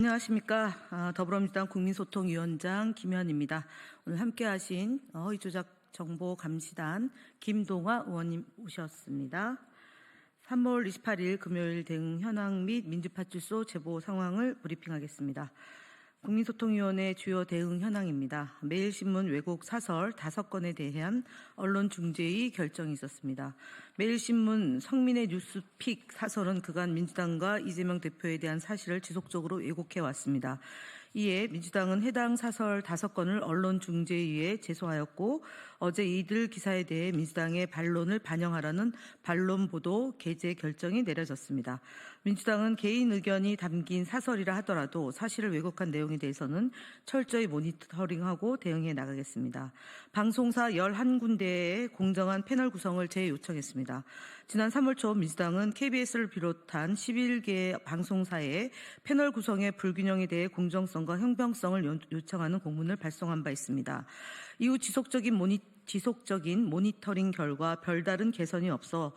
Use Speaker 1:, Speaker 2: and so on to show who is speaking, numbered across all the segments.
Speaker 1: 안녕하십니까. 더불어민주당 국민소통위원장 김현입니다. 오늘 함께하신 허위조작 정보감시단 김동화 의원님 오셨습니다. 3월 28일 금요일 대응 현황 및 민주파출소 제보 상황을 브리핑하겠습니다. 국민소통위원회 주요 대응 현황입니다. 매일신문 왜곡 사설 5건에 대한 언론중재위 결정이 있었습니다. 매일신문 성민의 뉴스픽 사설은 그간 민주당과 이재명 대표에 대한 사실을 지속적으로 왜곡해 왔습니다. 이에 민주당은 해당 사설 5건을 언론중재위에 제소하였고 어제 이들 기사에 대해 민주당의 반론을 반영하라는 반론보도 게재 결정이 내려졌습니다. 민주당은 개인 의견이 담긴 사설이라 하더라도 사실을 왜곡한 내용에 대해서는 철저히 모니터링하고 대응해 나가겠습니다. 방송사 11군데의 공정한 패널 구성을 재요청했습니다. 지난 3월 초 민주당은 KBS를 비롯한 11개 방송사의 패널 구성의 불균형에 대해 공정성과 형평성을 요청하는 공문을 발송한 바 있습니다. 이후 지속적인 모니터링 결과 별다른 개선이 없어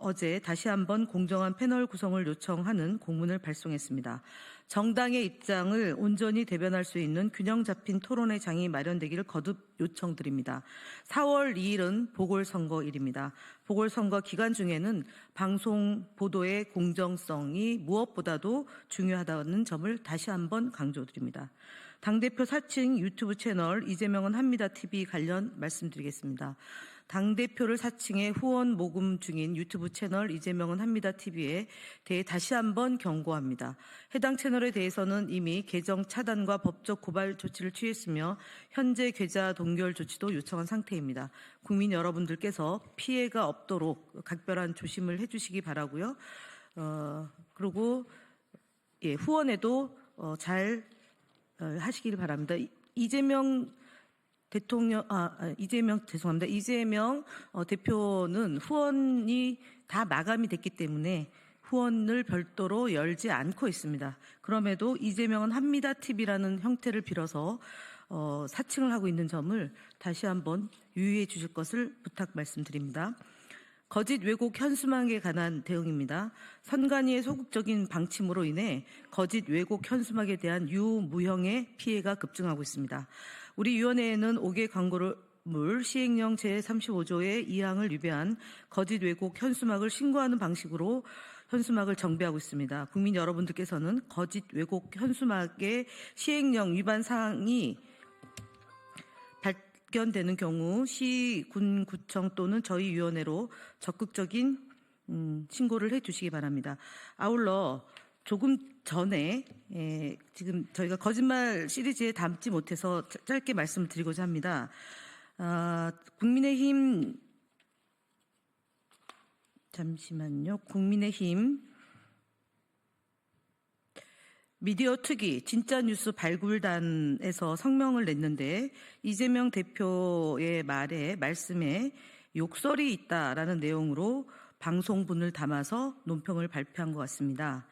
Speaker 1: 어제 다시 한번 공정한 패널 구성을 요청하는 공문을 발송했습니다. 정당의 입장을 온전히 대변할 수 있는 균형 잡힌 토론의 장이 마련되기를 거듭 요청드립니다. 4월 2일은 보궐선거일입니다. 보궐선거 기간 중에는 방송 보도의 공정성이 무엇보다도 중요하다는 점을 다시 한번 강조드립니다. 당대표 사칭 유튜브 채널 이재명은 합니다TV 관련 말씀드리겠습니다. 당대표를 사칭해 후원 모금 중인 유튜브 채널 이재명은 합니다TV에 대해 다시 한번 경고합니다. 해당 채널에 대해서는 이미 계정 차단과 법적 고발 조치를 취했으며 현재 계좌 동결 조치도 요청한 상태입니다. 국민 여러분들께서 피해가 없도록 각별한 조심을 해주시기 바라고요. 그리고 후원에도 잘 하시길 바랍니다. 이재명 대표는 후원이 다 마감이 됐기 때문에 후원을 별도로 열지 않고 있습니다. 그럼에도 이재명은 합니다TV라는 형태를 빌어서 사칭을 하고 있는 점을 다시 한번 유의해 주실 것을 부탁 말씀드립니다. 거짓 왜곡 현수막에 관한 대응입니다. 선관위의 소극적인 방침으로 인해 거짓 왜곡 현수막에 대한 유무형의 피해가 급증하고 있습니다. 우리 위원회에는 5개 광고물 시행령 제35조의 2항을 위배한 거짓 왜곡 현수막을 신고하는 방식으로 현수막을 정비하고 있습니다. 국민 여러분들께서는 거짓 왜곡 현수막의 시행령 위반 사항이 발견되는 경우 시, 군, 구청 또는 저희 위원회로 적극적인 신고를 해주시기 바랍니다. 아울러 조금 전에 지금 저희가 거짓말 시리즈에 담지 못해서 짧게 말씀을 드리고자 합니다. 국민의힘 미디어 특위 진짜뉴스 발굴단에서 성명을 냈는데 이재명 대표의 말씀에 욕설이 있다라는 내용으로 방송분을 담아서 논평을 발표한 것 같습니다.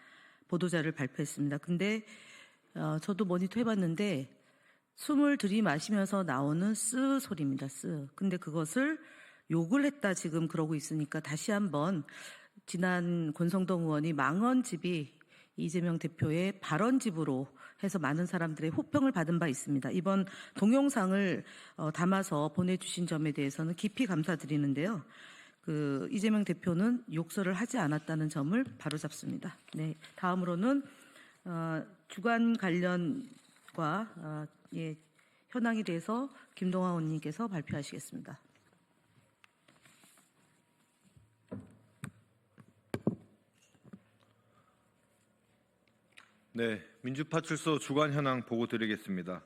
Speaker 1: 보도자를 발표했습니다. 근데 저도 모니터 해봤는데 숨을 들이마시면서 나오는 쓰 소리입니다. 쓰. 근데 그것을 욕을 했다 지금 그러고 있으니까 다시 한번 지난 권성동 의원이 망언집이 이재명 대표의 발언집으로 해서 많은 사람들의 호평을 받은 바 있습니다. 이번 동영상을 담아서 보내주신 점에 대해서는 깊이 감사드리는데요. 이재명 대표는 욕설을 하지 않았다는 점을 바로잡습니다. 네, 다음으로는 주간 관련과 현황에 대해서 김동화 의원님께서 발표하시겠습니다.
Speaker 2: 네, 민주파출소 주간 현황 보고 드리겠습니다.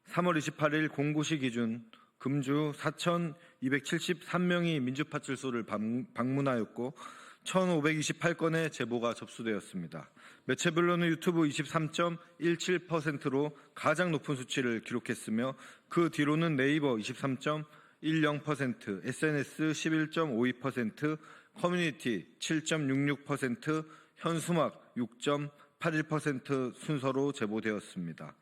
Speaker 2: 3월 28일 공고시 기준 금주 4,273명이 민주파출소를 방문하였고 1,528건의 제보가 접수되었습니다. 매체별로는 유튜브 23.17%로 가장 높은 수치를 기록했으며 그 뒤로는 네이버 23.10%, SNS 11.52%, 커뮤니티 7.66%, 현수막 6.81% 순서로 제보되었습니다.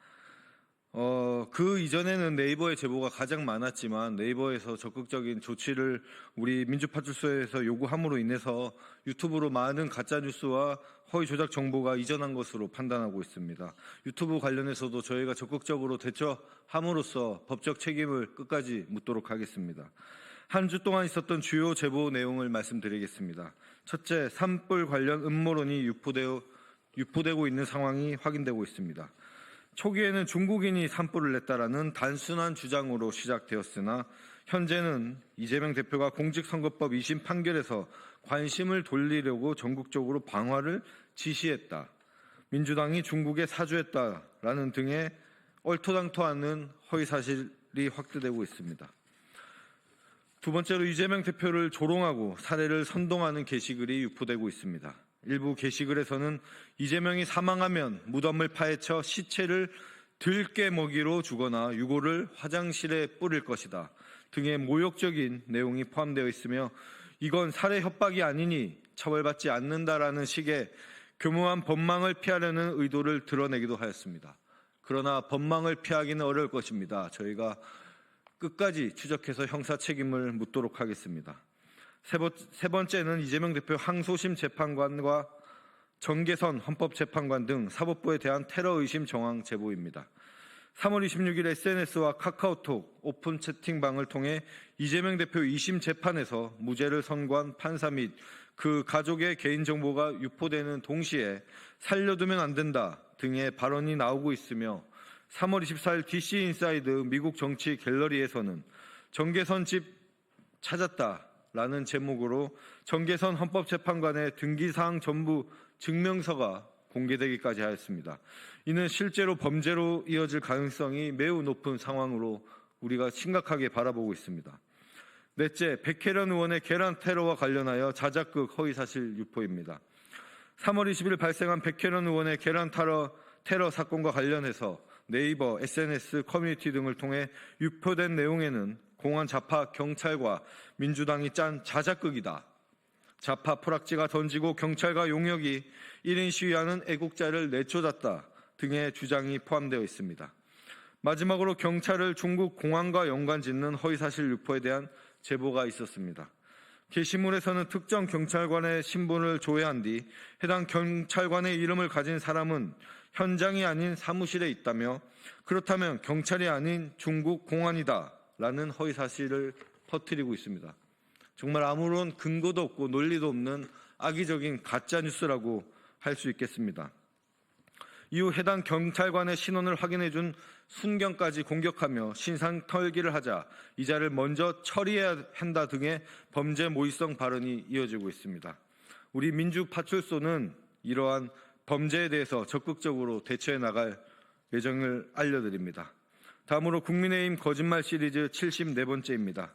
Speaker 2: 그 이전에는 네이버의 제보가 가장 많았지만 네이버에서 적극적인 조치를 우리 민주파출소에서 요구함으로 인해서 유튜브로 많은 가짜뉴스와 허위 조작 정보가 이전한 것으로 판단하고 있습니다. 유튜브 관련해서도 저희가 적극적으로 대처함으로써 법적 책임을 끝까지 묻도록 하겠습니다. 한 주 동안 있었던 주요 제보 내용을 말씀드리겠습니다. 첫째, 산불 관련 음모론이 유포되고 있는 상황이 확인되고 있습니다. 초기에는 중국인이 산불을 냈다라는 단순한 주장으로 시작되었으나 현재는 이재명 대표가 공직선거법 2심 판결에서 관심을 돌리려고 전국적으로 방화를 지시했다, 민주당이 중국에 사주했다라는 등의 얼토당토하는 허위사실이 확대되고 있습니다. 두 번째로 이재명 대표를 조롱하고 사례를 선동하는 게시글이 유포되고 있습니다. 일부 게시글에서는 이재명이 사망하면 무덤을 파헤쳐 시체를 들깨 먹이로 주거나 유골을 화장실에 뿌릴 것이다 등의 모욕적인 내용이 포함되어 있으며 이건 살해 협박이 아니니 처벌받지 않는다라는 식의 교묘한 법망을 피하려는 의도를 드러내기도 하였습니다. 그러나 법망을 피하기는 어려울 것입니다. 저희가 끝까지 추적해서 형사 책임을 묻도록 하겠습니다. 세 번째는 이재명 대표 항소심 재판관과 정계선 헌법재판관 등 사법부에 대한 테러 의심 정황 제보입니다. 3월 26일 SNS와 카카오톡 오픈 채팅방을 통해 이재명 대표 2심 재판에서 무죄를 선고한 판사 및 그 가족의 개인정보가 유포되는 동시에 살려두면 안 된다 등의 발언이 나오고 있으며 3월 24일 DC 인사이드 미국 정치 갤러리에서는 정계선 집 찾았다라는 제목으로 정계선 헌법재판관의 등기사항 전부 증명서가 공개되기까지 하였습니다. 이는 실제로 범죄로 이어질 가능성이 매우 높은 상황으로 우리가 심각하게 바라보고 있습니다. 넷째, 백혜련 의원의 계란 테러와 관련하여 자작극 허위사실 유포입니다. 3월 20일 발생한 백혜련 의원의 계란 테러 사건과 관련해서 네이버, SNS, 커뮤니티 등을 통해 유포된 내용에는 공안 좌파 경찰과 민주당이 짠 자작극이다, 좌파 포락지가 던지고 경찰과 용역이 1인 시위하는 애국자를 내쫓았다 등의 주장이 포함되어 있습니다. 마지막으로 경찰을 중국 공안과 연관짓는 허위사실 유포에 대한 제보가 있었습니다. 게시물에서는 특정 경찰관의 신분을 조회한 뒤 해당 경찰관의 이름을 가진 사람은 현장이 아닌 사무실에 있다며 그렇다면 경찰이 아닌 중국 공안이다라는 허위사실을 퍼뜨리고 있습니다. 정말 아무런 근거도 없고 논리도 없는 악의적인 가짜뉴스라고 할 수 있겠습니다. 이후 해당 경찰관의 신원을 확인해준 순경까지 공격하며 신상털기를 하자 이자를 먼저 처리해야 한다 등의 범죄 모의성 발언이 이어지고 있습니다. 우리 민주파출소는 이러한 범죄에 대해서 적극적으로 대처해 나갈 예정을 알려드립니다. 다음으로 국민의힘 거짓말 시리즈 74번째입니다.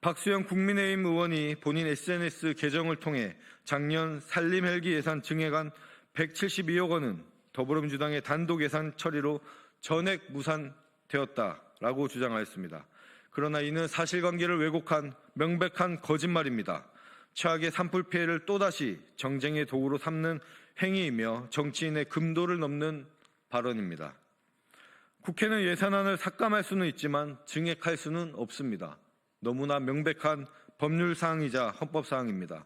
Speaker 2: 박수영 국민의힘 의원이 본인 SNS 계정을 통해 작년 산림 헬기 예산 증액안 172억 원은 더불어민주당의 단독 예산 처리로 전액 무산되었다라고 주장하였습니다. 그러나 이는 사실관계를 왜곡한 명백한 거짓말입니다. 최악의 산불 피해를 또다시 정쟁의 도구로 삼는 행위이며 정치인의 금도를 넘는 발언입니다. 국회는 예산안을 삭감할 수는 있지만 증액할 수는 없습니다. 너무나 명백한 법률사항이자 헌법사항입니다.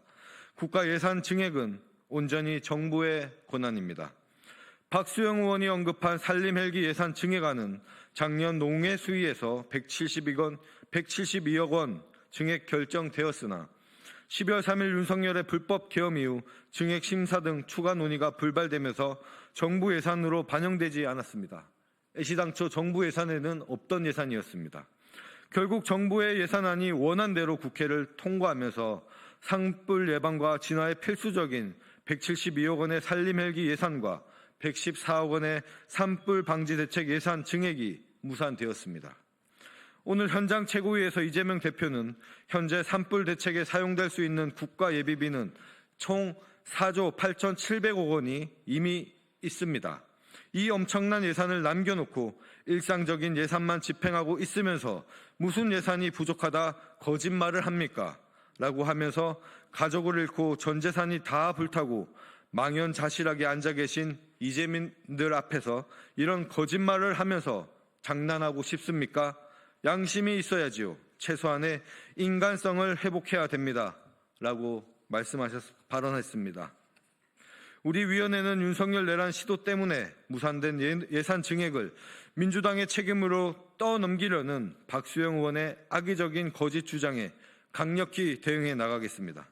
Speaker 2: 국가 예산 증액은 온전히 정부의 권한입니다. 박수영 의원이 언급한 산림 헬기 예산 증액안은 작년 농해 수위에서 172억 원 증액 결정되었으나 12월 3일 윤석열의 불법 계엄 이후 증액 심사 등 추가 논의가 불발되면서 정부 예산으로 반영되지 않았습니다. 애시당초 정부 예산에는 없던 예산이었습니다. 결국 정부의 예산안이 원안대로 국회를 통과하면서 산불 예방과 진화에 필수적인 172억 원의 산림 헬기 예산과 114억 원의 산불 방지 대책 예산 증액이 무산되었습니다. 오늘 현장 최고위에서 이재명 대표는 현재 산불 대책에 사용될 수 있는 국가 예비비는 총 4조 8,700억 원이 이미 있습니다. 이 엄청난 예산을 남겨놓고 일상적인 예산만 집행하고 있으면서 무슨 예산이 부족하다 거짓말을 합니까? 라고 하면서 가족을 잃고 전 재산이 다 불타고 망연자실하게 앉아 계신 이재민들 앞에서 이런 거짓말을 하면서 장난하고 싶습니까? 양심이 있어야지요. 최소한의 인간성을 회복해야 됩니다. 라고 발언했습니다. 우리 위원회는 윤석열 내란 시도 때문에 무산된 예산 증액을 민주당의 책임으로 떠넘기려는 박수영 의원의 악의적인 거짓 주장에 강력히 대응해 나가겠습니다.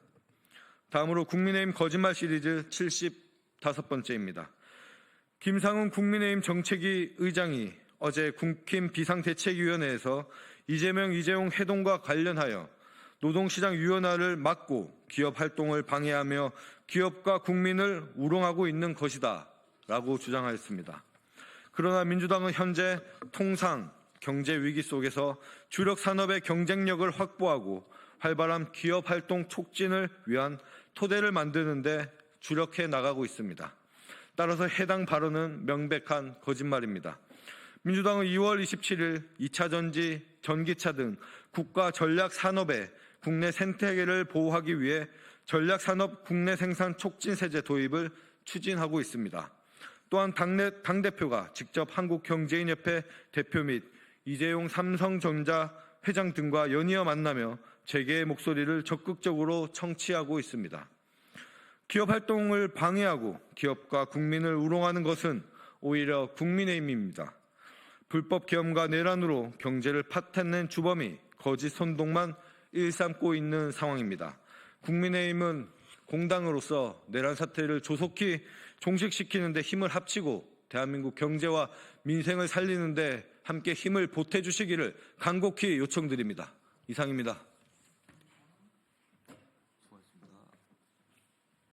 Speaker 2: 다음으로 국민의힘 거짓말 시리즈 75번째입니다. 김상훈 국민의힘 정책위 의장이 어제 국힘 비상대책위원회에서 이재명, 이재용 회동과 관련하여 노동시장 유연화를 막고 기업 활동을 방해하며 기업과 국민을 우롱하고 있는 것이다 라고 주장하였습니다. 그러나 민주당은 현재 통상 경제 위기 속에서 주력 산업의 경쟁력을 확보하고 활발한 기업 활동 촉진을 위한 토대를 만드는 데 주력해 나가고 있습니다. 따라서 해당 발언은 명백한 거짓말입니다. 민주당은 2월 27일 2차 전지, 전기차 등 국가 전략 산업의 국내 생태계를 보호하기 위해 전략 산업 국내 생산 촉진 세제 도입을 추진하고 있습니다. 또한 당대표가 직접 한국경제인협회 대표 및 이재용 삼성전자 회장 등과 연이어 만나며 재계의 목소리를 적극적으로 청취하고 있습니다. 기업 활동을 방해하고 기업과 국민을 우롱하는 것은 오히려 국민의힘입니다. 불법 계엄과 내란으로 경제를 파탄낸 주범이 거짓 선동만 일삼고 있는 상황입니다. 국민의힘은 공당으로서 내란 사태를 조속히 종식시키는 데 힘을 합치고 대한민국 경제와 민생을 살리는 데 함께 힘을 보태주시기를 간곡히 요청드립니다. 이상입니다.